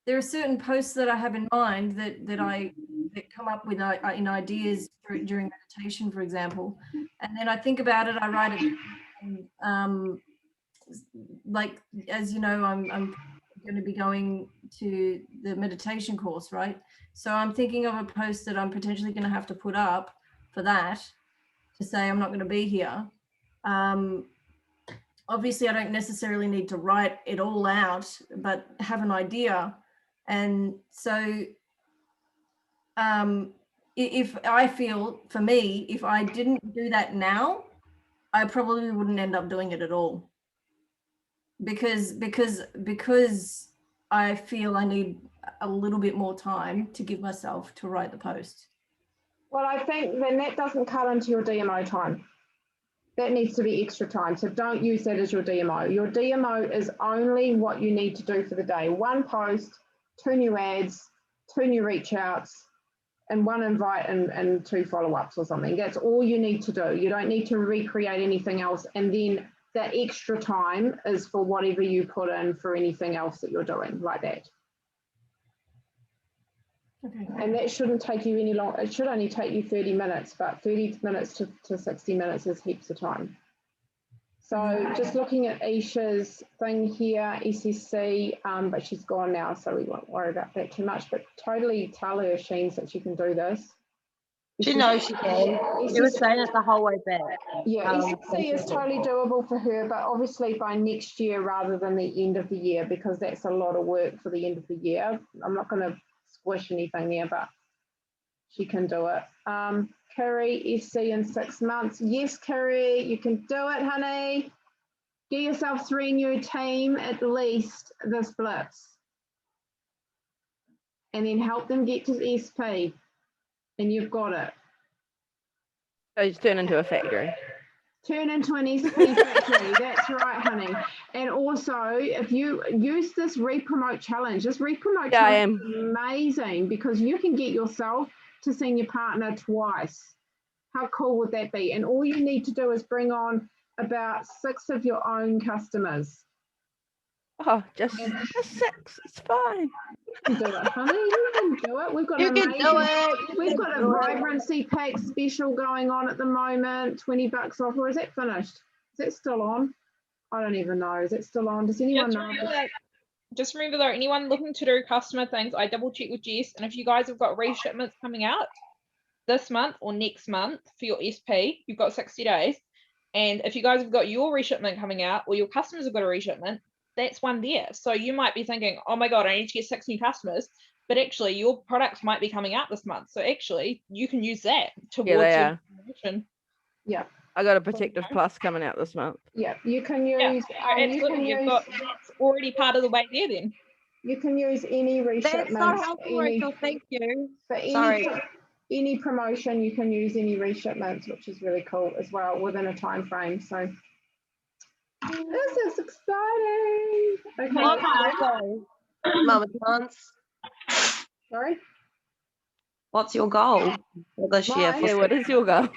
There are certain posts that I have in mind that come up with in ideas during meditation, for example, and then I think about it. I write it. Like, as you know, I'm going to be going to the meditation course, right? So I'm thinking of a post that I'm potentially going to have to put up for that, to say I'm not going to be here. Obviously, I don't necessarily need to write it all out, but have an idea. And so if I feel, for me, if I didn't do that now, I probably wouldn't end up doing it at all. Because I feel I need a little bit more time to give myself to write the post. Well, I think then that doesn't cut into your DMO time. That needs to be extra time. So don't use that as your DMO. Your DMO is only what you need to do for the day. 1 post, 2 new ads, 2 new reach outs, and 1 invite and 2 follow-ups or something. That's all you need to do. You don't need to recreate anything else. And then that extra time is for whatever you put in for anything else that you're doing like that. Okay. And that shouldn't take you any long. It should only take you 30 minutes, but 30 minutes to 60 minutes is heaps of time. So just looking at Isha's thing here, ECC, but she's gone now, so we won't worry about that too much. But totally tell her, Sheens, that she can do this. She knows she can. She was saying it the whole way back. Yeah, ECC is totally doable for her, but obviously by next year rather than the end of the year, because that's a lot of work for the end of the year. I'm not going to squish anything there, but she can do it. Kerry, SC in 6 months. Yes, Kerry, you can do it, honey. Get yourself 3 new team at least this blitz. And then help them get to SP. And you've got it. So just turn into a factory. Turn into an SP factory. That's right, honey. And also, if you use this re-promote challenge, this re-promote challenge is amazing because you can get yourself to senior partner twice. How cool would that be? And all you need to do is bring on about 6 of your own customers. Oh, just 6. It's fine. You can do it, honey. You can do it. We've got We've got a vibrancy pack special going on at the moment. $20 off. Or is that finished? Is that still on? I don't even know. Is it still on? Does anyone know? Just remember though, anyone looking to do customer things, I double check with Jess, and if you guys have got reshipments coming out this month or next month for your SP, you've got 60 days. And if you guys have got your reshipment coming out or your customers have got a reshipment, that's one there. So you might be thinking, oh my God, I need to get 6 new customers, but actually your products might be coming out this month. So actually you can use that towards your promotion. Yeah. I got a Protective Plus coming out this month. Yeah, you can use. That's already part of the way there then. You can use any reshipments. That's so helpful, Rachel. Thank you. For any promotion, you can use any reshipments, which is really cool as well within a time frame. So this is exciting. Okay. Mama Chance. Sorry. What's your goal for this year? Yeah, what is your goal?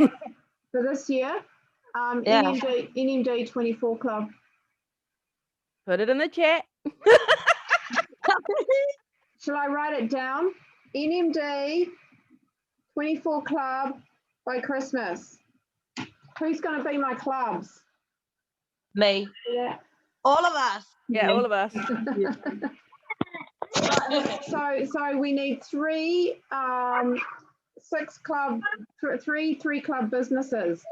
For this year, Yeah. NMD 24 Club. Put it in the chat. Shall I write it down? NMD 24 Club by Christmas. Who's going to be my clubs? Me. Yeah. All of us. Yeah, all of us. So we need 3 3 club businesses.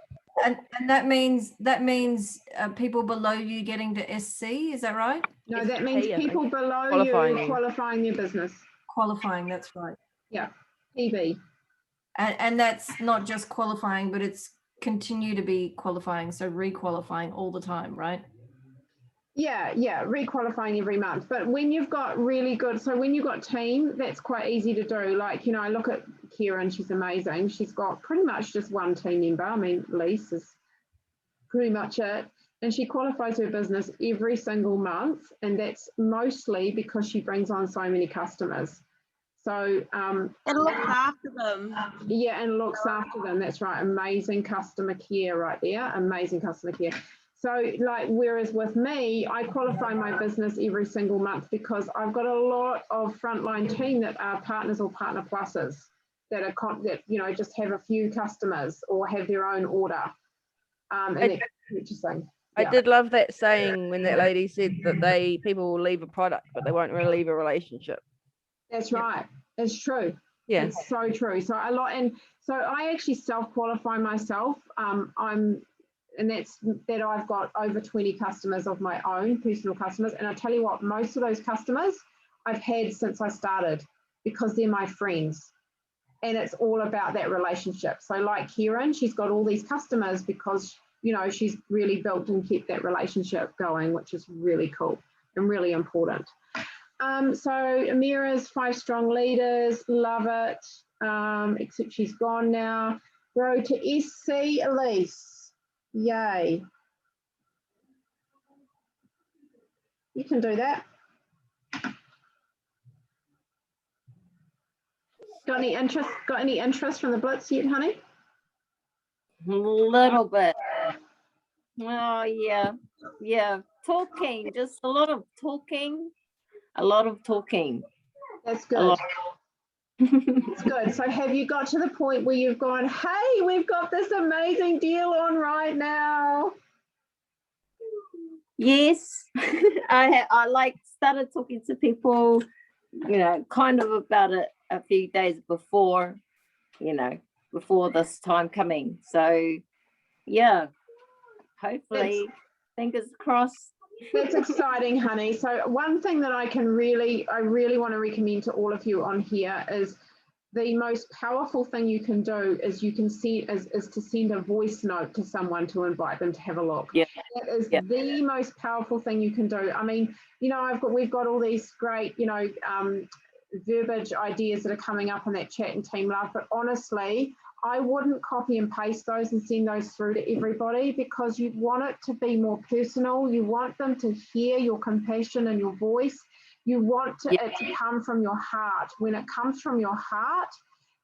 And that means people below you getting to SC, is that right? No, that means people below you qualifying your business. Qualifying, that's right. Yeah, PB. And that's not just qualifying, but it's continue to be qualifying, so re-qualifying all the time, right? Yeah, re-qualifying every month. But when you've got really good, so when you've got team, that's quite easy to do. Like, you know, I look at Kieran, she's amazing. She's got pretty much just 1 team member. I mean, Lise is pretty much it. And she qualifies her business every single month. And that's mostly because she brings on so many customers. So and looks after them. Yeah, and looks after them. That's right. Amazing customer care right there. Amazing customer care. So like, whereas with me, I qualify my business every single month because I've got a lot of frontline team that are partners or partner pluses that are you know, just have a few customers or have their own order. And they're purchasing. I did love that saying when that lady said that people will leave a product, but they won't really leave a relationship. That's right. It's true. Yeah. It's so true. So a lot, and so I actually self-qualify myself. And that's that I've got over 20 customers of my own, personal customers. And I tell you what, most of those customers I've had since I started because they're my friends. and it's all about that relationship. So like Kieran, she's got all these customers because, you know, she's really built and kept that relationship going, which is really cool and really important. So Amira's 5 strong leaders, love it, except she's gone now. Grow to SC, Elise, yay. You can do that. Got any interest from the Blitz yet, honey? A little bit. Oh, yeah. Talking, just a lot of talking. That's good. That's good. So have you got to the point where you've gone, hey, we've got this amazing deal on right now? Yes, I like started talking to people, you know, kind of about it a few days before, you know, before this time coming. So yeah, hopefully, fingers crossed. That's exciting, honey. So one thing that I really want to recommend to all of you on here is the most powerful thing you can do is you can see is to send a voice note to someone to invite them to have a look. Yeah. That is the most powerful thing you can do. I mean, you know, we've got all these great, you know, verbiage ideas that are coming up on that chat and Team Love, but honestly, I wouldn't copy and paste those and send those through to everybody because you want it to be more personal. You want them to hear your compassion and your voice. You want it to come from your heart. When it comes from your heart,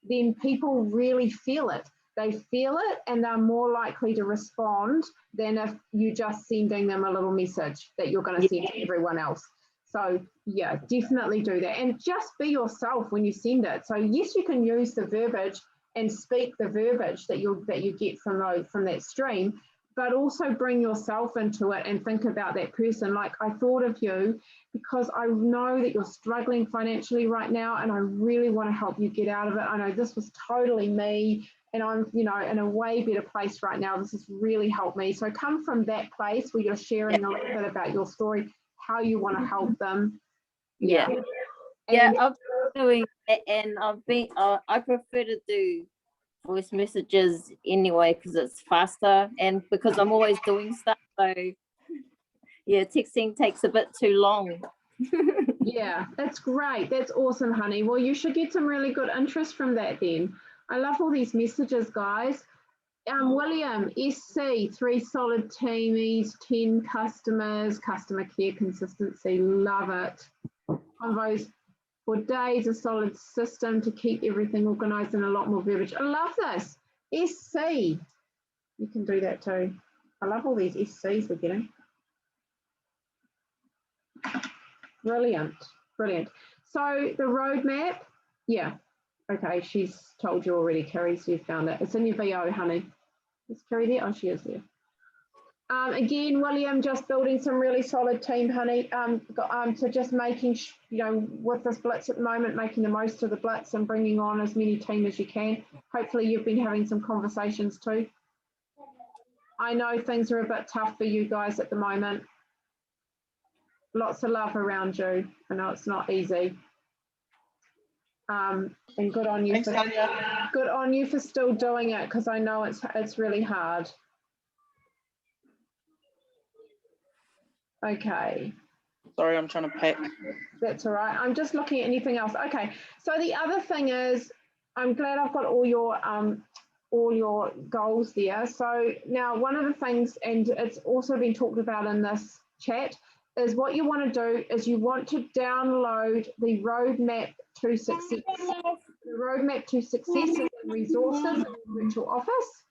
then people really feel it. They feel it and they're more likely to respond than if you just sending them a little message that you're going to send to everyone else. So yeah, definitely do that. And just be yourself when you send it. So yes, you can use the verbiage and speak the verbiage that you get from that stream, but also bring yourself into it and think about that person. Like I thought of you because I know that you're struggling financially right now and I really want to help you get out of it. I know this was totally me and I'm, you know, in a way better place right now. This has really helped me. So come from that place where you're sharing a little bit about your story, how you want to help them. Yeah, I've been doing that and I prefer to do voice messages anyway because it's faster and because I'm always doing stuff. So yeah, texting takes a bit too long. Yeah, that's great. That's awesome, honey. Well, you should get some really good interest from that then. I love all these messages, guys. William, SC, 3 solid teamies, 10 customers, customer care consistency, love it. Convos for days, a solid system to keep everything organised and a lot more verbiage. I love this. SC, you can do that too. I love all these SCs we're getting. Brilliant, brilliant. So the roadmap, yeah. Okay, she's told you already, Kerry, so you found it. It's in your VO, honey. Is Kerry there? Oh, she is there. Again, William, just building some really solid team, honey. So just making, you know, with this Blitz at the moment, making the most of the Blitz and bringing on as many team as you can. Hopefully you've been having some conversations too. I know things are a bit tough for you guys at the moment. Lots of love around you. I know it's not easy. And good on you. Thanks, good on you for still doing it because I know it's really hard. Okay. Sorry, I'm trying to pack. That's all right. I'm just looking at anything else. Okay. So the other thing is, I'm glad I've got all your goals there. So now one of the things, and it's also been talked about in this chat, is what you want to do is you want to download the roadmap to success. The roadmap to success is in resources in your virtual office.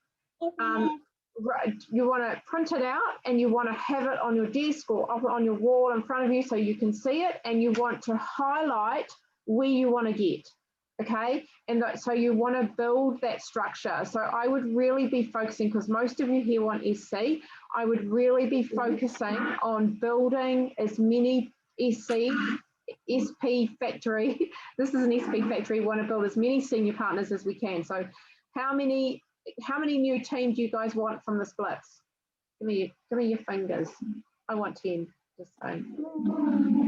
You want to print it out and you want to have it on your desk or on your wall in front of you so you can see it, and you want to highlight where you want to get. Okay, and so you want to build that structure. So I would really be focusing, because most of you here want SC, I would really be focusing on building as many SP factory. This is an SP factory. We want to build as many senior partners as we can. So how many new teams do you guys want from the splits? Give me your fingers. I want 10. Just saying.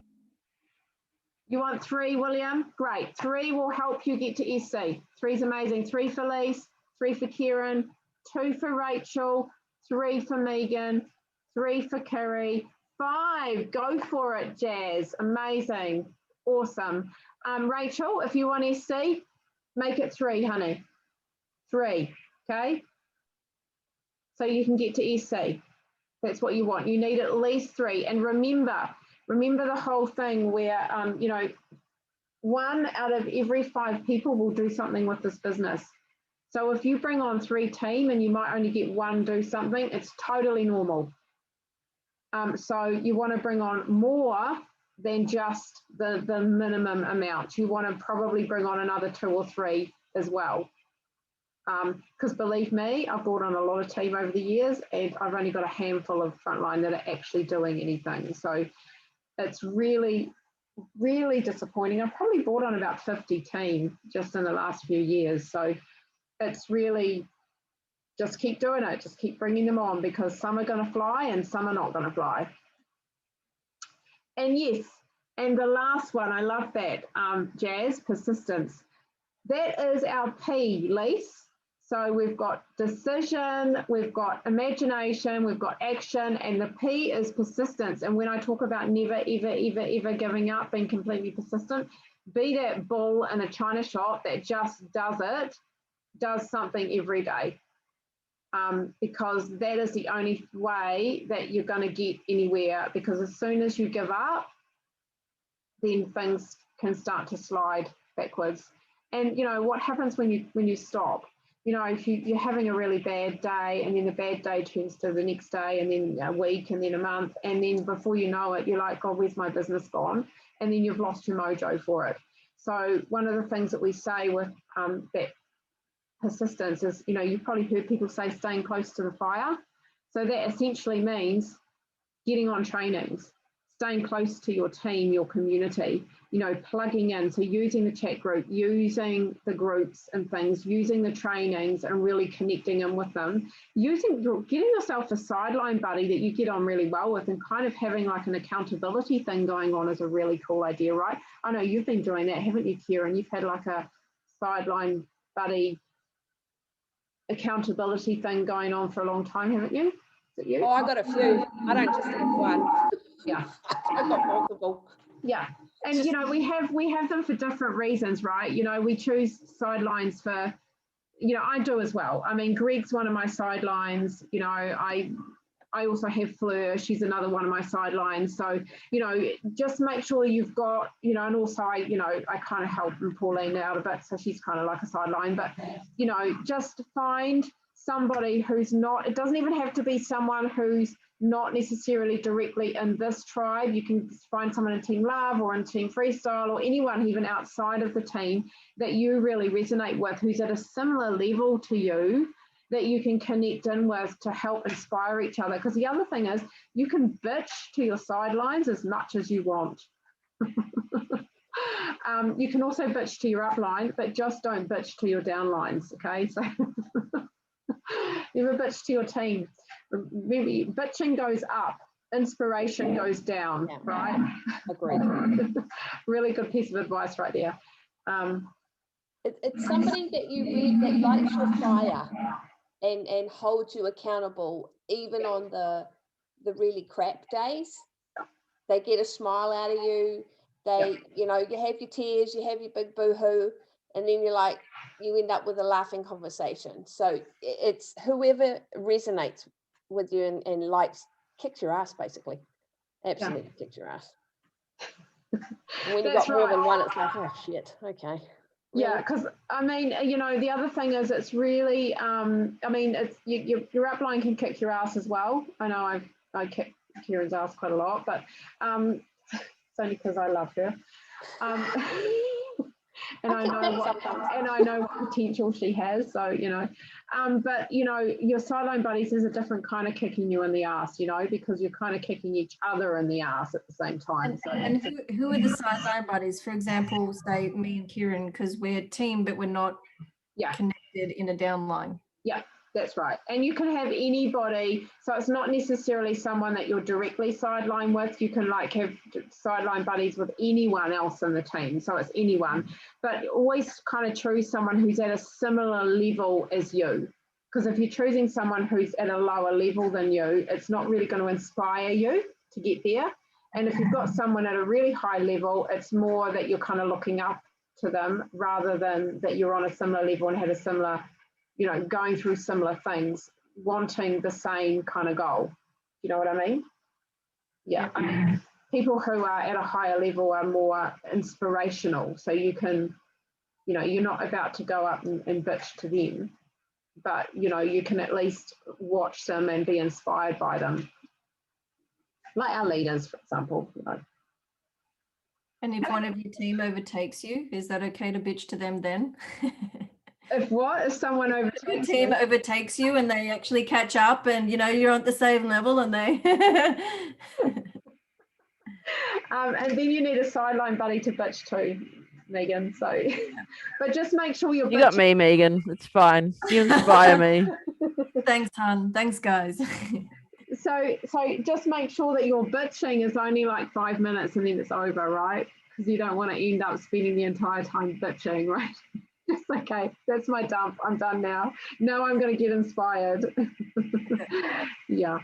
You want 3, William? Great. 3 will help you get to SC. 3's amazing. 3 for Lise, 3 for Kieran, 2 for Rachel, 3 for Megan, 3 for Kerry, 5. Go for it, Jazz. Amazing. Awesome. Rachel, if you want SC, make it 3, honey. 3, okay? So you can get to SC. That's what you want. You need at least 3. And remember the whole thing where, you know, 1 out of every 5 people will do something with this business. So if you bring on 3 team and you might only get 1 do something, it's totally normal. So you want to bring on more than just the minimum amount. You want to probably bring on another 2 or 3 as well. Because believe me, I've brought on a lot of team over the years and I've only got a handful of frontline that are actually doing anything. So it's really, really disappointing. I've probably brought on about 50 team just in the last few years. So it's really, just keep doing it. Just keep bringing them on because some are going to fly and some are not going to fly. And yes, and the last one, I love that, Jazz, persistence. That is our P, Lise. So we've got decision, we've got imagination, we've got action, and the P is persistence. And when I talk about never, ever, ever, ever giving up, being completely persistent, be that bull in a china shop that just does something every day. Because that is the only way that you're going to get anywhere, because as soon as you give up, then things can start to slide backwards. And, you know, what happens when you stop? You know, if you're having a really bad day and then the bad day turns to the next day and then a week and then a month, and then before you know it, you're like, God, where's my business gone? And then you've lost your mojo for it. So one of the things that we say with that persistence is, you know, you've probably heard people say staying close to the fire. So that essentially means getting on trainings, staying close to your team, your community, you know, plugging in. So using the chat group, using the groups and things, using the trainings and really connecting in with them, getting yourself a sideline buddy that you get on really well with, and kind of having like an accountability thing going on is a really cool idea, right? I know you've been doing that, haven't you, Kieran? You've had like a sideline buddy accountability thing going on for a long time, haven't you? Is it you? Oh, I got a few. I don't just have one. Yeah. I've got multiple. Yeah. And, you know, we have them for different reasons, right? You know, we choose sidelines for, you know, I do as well. I mean, Greg's one of my sidelines. You know, I also have Fleur. She's another one of my sidelines. So, you know, just make sure you've got, you know, and also I kind of help Pauline out a bit. So she's kind of like a sideline. But, you know, just find somebody who's not, it doesn't even have to be someone who's not necessarily directly in this tribe. You can find someone in Team Love or in Team Freestyle or anyone even outside of the team that you really resonate with, who's at a similar level to you, that you can connect in with to help inspire each other. Because the other thing is, you can bitch to your sidelines as much as you want. You can also bitch to your upline, but just don't bitch to your downlines, okay? So never bitch to your team. Maybe bitching goes up, inspiration goes down, right? Agreed. Really good piece of advice right there. It's somebody that that lights your fire and holds you accountable, even on the really crap days. They get a smile out of you. They, you know, you have your tears, you have your big boo-hoo, and then you end up with a laughing conversation. So it's whoever resonates with you and likes, kicks your ass, basically. Absolutely kicks your ass. And when you've got more than one, it's like, oh shit, okay. Yeah, because I mean, you know, the other thing is it's really, I mean, it's your upline can kick your ass as well. I know I kick Kieran's ass quite a lot, but it's only because I love her. And I know what potential she has, so you know, but you know, your sideline buddies is a different kind of kicking you in the ass, you know, because you're kind of kicking each other in the ass at the same time. And who are the sideline buddies? For example, say me and Kieran, because we're a team, but we're not connected in a downline. Yeah, That's right. And you can have anybody, so it's not necessarily someone that you're directly sideline with. You can like have sideline buddies with anyone else in the team. So it's anyone, but always kind of choose someone who's at a similar level as you. Because if you're choosing someone who's at a lower level than you, it's not really going to inspire you to get there. And if you've got someone at a really high level, it's more that you're kind of looking up to them rather than that you're on a similar level and had a similar, you know, going through similar things, wanting the same kind of goal. You know what I mean? Yeah. I mean, people who are at a higher level are more inspirational. So you can, you know, you're not about to go up and bitch to them, but, you know, you can at least watch them and be inspired by them. Like our leaders, for example, you know. And if one of your team overtakes you, is that okay to bitch to them then? If what? If someone Your overtakes team you? overtakes you and they actually catch up and, you know, you're on the same level and they... And then you need a sideline buddy to bitch to, Megan. So, but just make sure you're You got me, Megan. It's fine. You inspire me. Thanks, hon. Thanks, guys. So just make sure that your bitching is only like 5 minutes and then it's over, right? Because you don't want to end up spending the entire time bitching, right? Just okay, that's my dump. I'm done now. Now I'm going to get inspired. Yeah.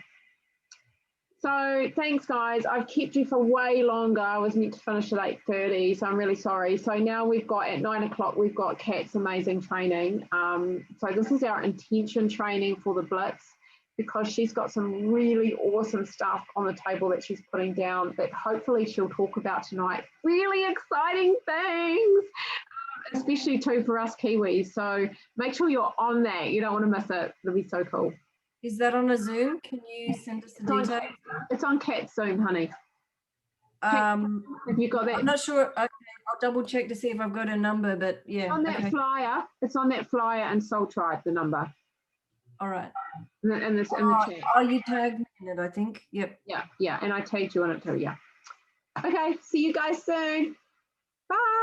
So thanks, guys. I've kept you for way longer. I was meant to finish at 8:30, so I'm really sorry. So now we've got at 9 o'clock, we've got Kat's amazing training. So this is our intention training for the Blitz, because she's got some really awesome stuff on the table that she's putting down that hopefully she'll talk about tonight. Really exciting things, especially too for us Kiwis. So make sure you're on that. You don't want to miss it. It'll be so cool. Is that on a Zoom? Can you send us the details? It's on Kat's Zoom, honey. Have you got that? I'm not sure. Okay, I'll double check to see if I've got a number, but yeah. On that flyer, it's on that flyer and Soul Tribe, the number. All right. In the chat. Oh, you tagged me in it, I think. Yep. Yeah, and I tagged you on it too, yeah. Okay, see you guys soon. Bye.